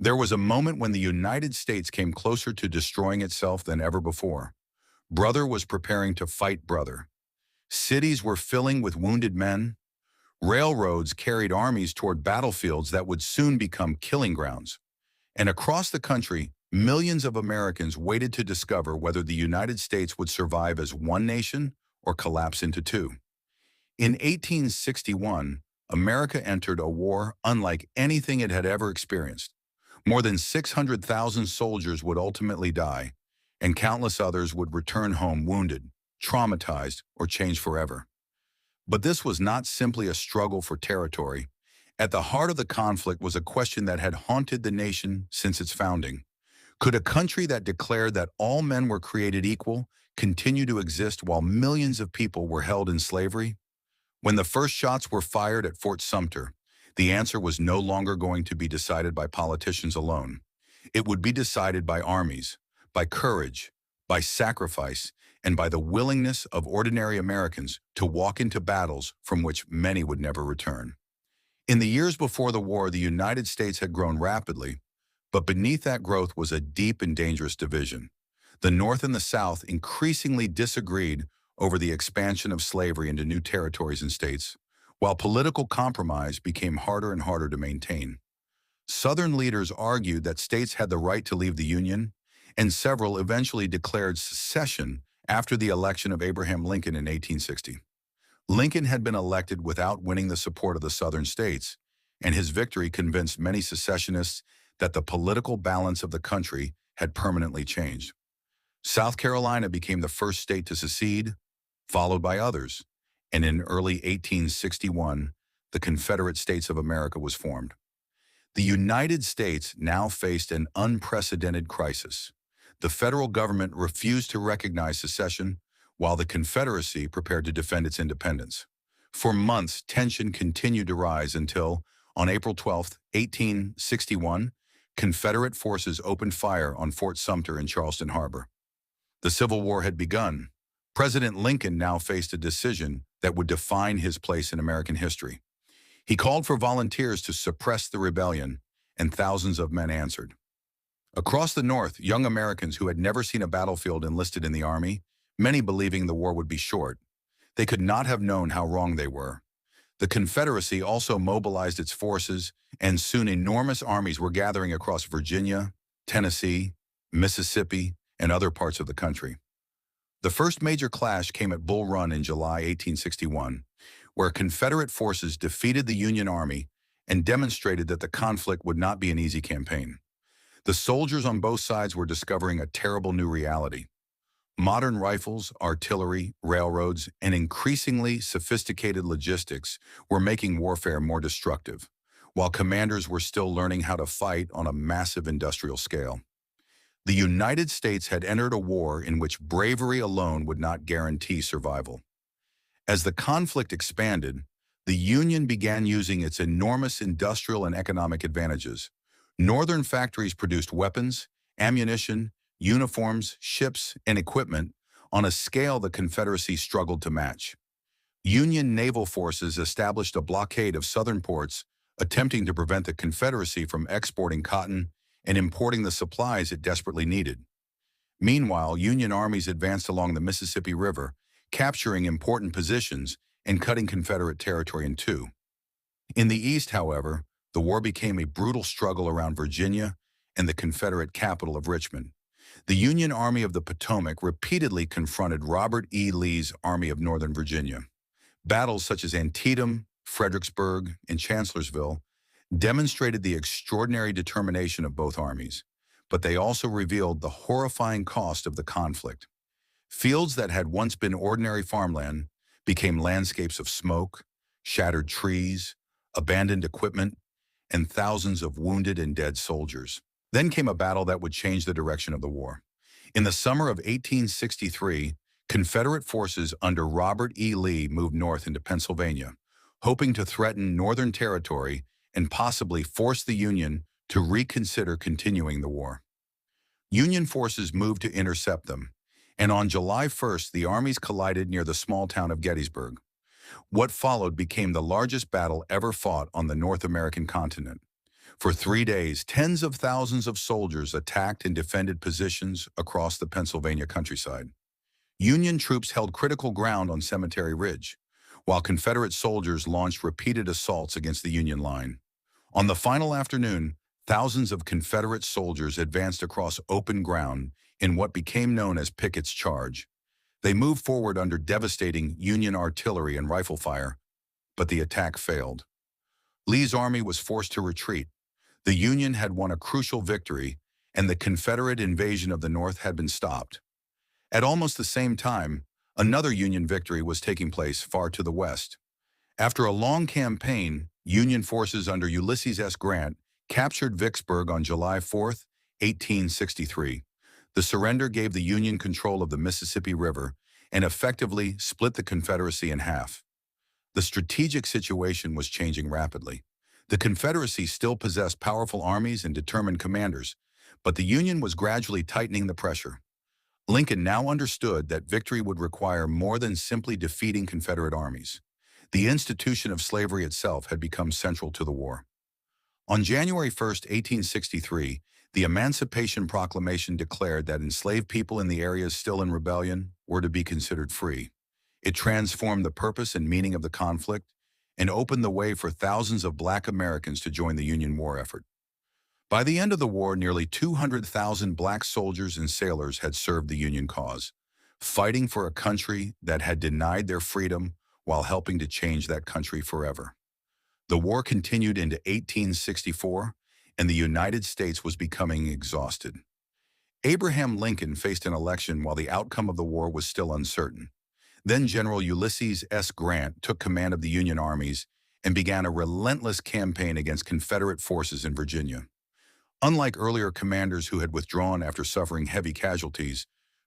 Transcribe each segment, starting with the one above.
There was a moment when the United States came closer to destroying itself than ever before. Brother was preparing to fight brother. Cities were filling with wounded men. Railroads carried armies toward battlefields that would soon become killing grounds. And across the country, millions of Americans waited to discover whether the United States would survive as one nation or collapse into two. In 1861, America entered a war unlike anything it had ever experienced. More than 600,000 soldiers would ultimately die, and countless others would return home wounded, traumatized, or changed forever. But this was not simply a struggle for territory. At the heart of the conflict was a question that had haunted the nation since its founding. Could a country that declared that all men were created equal continue to exist while millions of people were held in slavery? When the first shots were fired at Fort Sumter, the answer was no longer going to be decided by politicians alone. It would be decided by armies, by courage, by sacrifice, and by the willingness of ordinary Americans to walk into battles from which many would never return. In the years before the war, the United States had grown rapidly, but beneath that growth was a deep and dangerous division. The North and the South increasingly disagreed over the expansion of slavery into new territories and states, while political compromise became harder and harder to maintain. Southern leaders argued that states had the right to leave the Union, and several eventually declared secession after the election of Abraham Lincoln in 1860. Lincoln had been elected without winning the support of the Southern states, and his victory convinced many secessionists that the political balance of the country had permanently changed. South Carolina became the first state to secede, followed by others, and in early 1861, the Confederate States of America was formed. The United States now faced an unprecedented crisis. The federal government refused to recognize secession, while the Confederacy prepared to defend its independence. For months, tension continued to rise until, on April 12, 1861, Confederate forces opened fire on Fort Sumter in Charleston Harbor. The Civil War had begun. President Lincoln now faced a decision that would define his place in American history. He called for volunteers to suppress the rebellion, and thousands of men answered. Across the North, young Americans who had never seen a battlefield enlisted in the Army, many believing the war would be short. They could not have known how wrong they were. The Confederacy also mobilized its forces, and soon enormous armies were gathering across Virginia, Tennessee, Mississippi, and other parts of the country. The first major clash came at Bull Run in July 1861, where Confederate forces defeated the Union Army and demonstrated that the conflict would not be an easy campaign. The soldiers on both sides were discovering a terrible new reality. Modern rifles, artillery, railroads, and increasingly sophisticated logistics were making warfare more destructive, while commanders were still learning how to fight on a massive industrial scale. The United States had entered a war in which bravery alone would not guarantee survival. As the conflict expanded, the Union began using its enormous industrial and economic advantages. Northern factories produced weapons, ammunition, uniforms, ships, and equipment on a scale the Confederacy struggled to match. Union naval forces established a blockade of southern ports, attempting to prevent the Confederacy from exporting cotton and importing the supplies it desperately needed. Meanwhile, Union armies advanced along the Mississippi River, capturing important positions and cutting Confederate territory in two. In the East, however, the war became a brutal struggle around Virginia and the Confederate capital of Richmond. The Union Army of the Potomac repeatedly confronted Robert E. Lee's Army of Northern Virginia. Battles such as Antietam, Fredericksburg, and Chancellorsville demonstrated the extraordinary determination of both armies, but they also revealed the horrifying cost of the conflict. Fields that had once been ordinary farmland became landscapes of smoke, shattered trees, abandoned equipment, and thousands of wounded and dead soldiers. Then came a battle that would change the direction of the war. In the summer of 1863, Confederate forces under Robert E. Lee moved north into Pennsylvania, hoping to threaten Northern territory and possibly force the Union to reconsider continuing the war. Union forces moved to intercept them, and on July 1st, the armies collided near the small town of Gettysburg. What followed became the largest battle ever fought on the North American continent. For 3 days, tens of thousands of soldiers attacked and defended positions across the Pennsylvania countryside. Union troops held critical ground on Cemetery Ridge, while Confederate soldiers launched repeated assaults against the Union line. On the final afternoon, thousands of Confederate soldiers advanced across open ground in what became known as Pickett's Charge. They moved forward under devastating Union artillery and rifle fire, but the attack failed. Lee's army was forced to retreat. The Union had won a crucial victory, and the Confederate invasion of the North had been stopped. At almost the same time, another Union victory was taking place far to the west. After a long campaign, Union forces under Ulysses S. Grant captured Vicksburg on July 4, 1863. The surrender gave the Union control of the Mississippi River and effectively split the Confederacy in half. The strategic situation was changing rapidly. The Confederacy still possessed powerful armies and determined commanders, but the Union was gradually tightening the pressure. Lincoln now understood that victory would require more than simply defeating Confederate armies. The institution of slavery itself had become central to the war. On January 1, 1863, the Emancipation Proclamation declared that enslaved people in the areas still in rebellion were to be considered free. It transformed the purpose and meaning of the conflict and opened the way for thousands of Black Americans to join the Union war effort. By the end of the war, nearly 200,000 Black soldiers and sailors had served the Union cause, fighting for a country that had denied their freedom while helping to change that country forever. The war continued into 1864, and the United States was becoming exhausted. Abraham Lincoln faced an election while the outcome of the war was still uncertain. Then General Ulysses S. Grant took command of the Union armies and began a relentless campaign against Confederate forces in Virginia. Unlike earlier commanders who had withdrawn after suffering heavy casualties,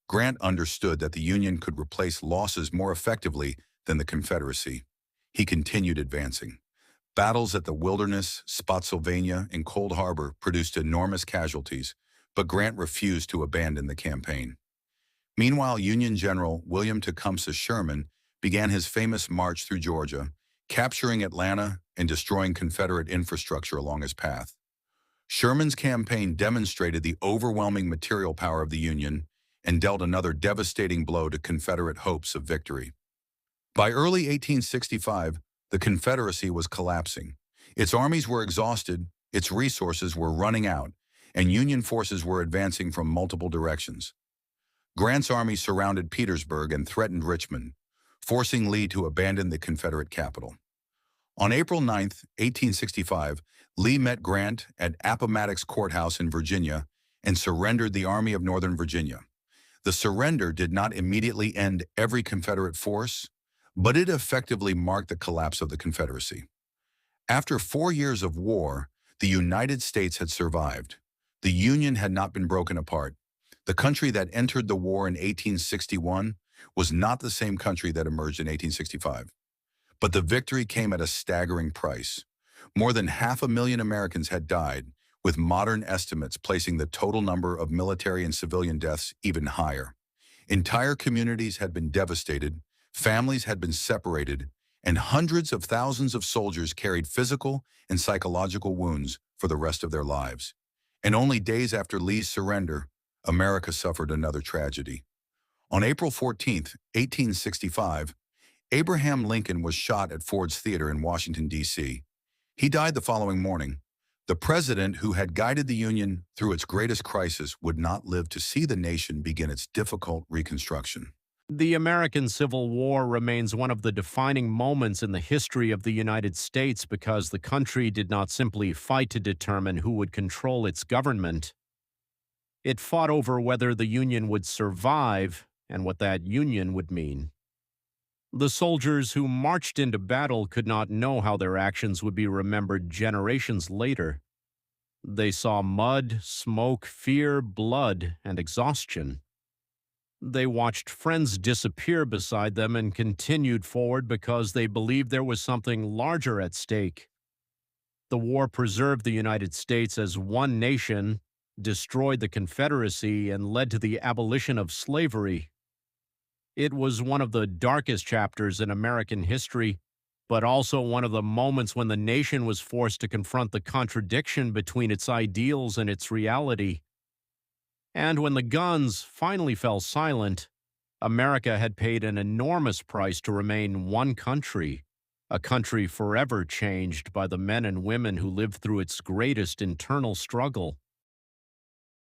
Grant understood that the Union could replace losses more effectively than the Confederacy. He continued advancing. Battles at the Wilderness, Spotsylvania, and Cold Harbor produced enormous casualties, but Grant refused to abandon the campaign. Meanwhile, Union General William Tecumseh Sherman began his famous march through Georgia, capturing Atlanta and destroying Confederate infrastructure along his path. Sherman's campaign demonstrated the overwhelming material power of the Union and dealt another devastating blow to Confederate hopes of victory. By early 1865, the Confederacy was collapsing. Its armies were exhausted, its resources were running out, and Union forces were advancing from multiple directions. Grant's army surrounded Petersburg and threatened Richmond, forcing Lee to abandon the Confederate capital. On April 9, 1865, Lee met Grant at Appomattox Courthouse in Virginia and surrendered the Army of Northern Virginia. The surrender did not immediately end every Confederate force, but it effectively marked the collapse of the Confederacy. After 4 years of war, the United States had survived. The Union had not been broken apart. The country that entered the war in 1861 was not the same country that emerged in 1865. But the victory came at a staggering price. More than 500,000 Americans had died, with modern estimates placing the total number of military and civilian deaths even higher. Entire communities had been devastated, families had been separated, and hundreds of thousands of soldiers carried physical and psychological wounds for the rest of their lives. And only days after Lee's surrender, America suffered another tragedy. On April 14, 1865, Abraham Lincoln was shot at Ford's Theater in Washington, D.C. He died the following morning. The president who had guided the Union through its greatest crisis would not live to see the nation begin its difficult reconstruction. The American Civil War remains one of the defining moments in the history of the United States because the country did not simply fight to determine who would control its government. It fought over whether the Union would survive and what that Union would mean. The soldiers who marched into battle could not know how their actions would be remembered generations later. They saw mud, smoke, fear, blood, and exhaustion. They watched friends disappear beside them and continued forward because they believed there was something larger at stake. The war preserved the United States as one nation, destroyed the Confederacy, and led to the abolition of slavery. It was one of the darkest chapters in American history, but also one of the moments when the nation was forced to confront the contradiction between its ideals and its reality. And when the guns finally fell silent, America had paid an enormous price to remain one country, a country forever changed by the men and women who lived through its greatest internal struggle.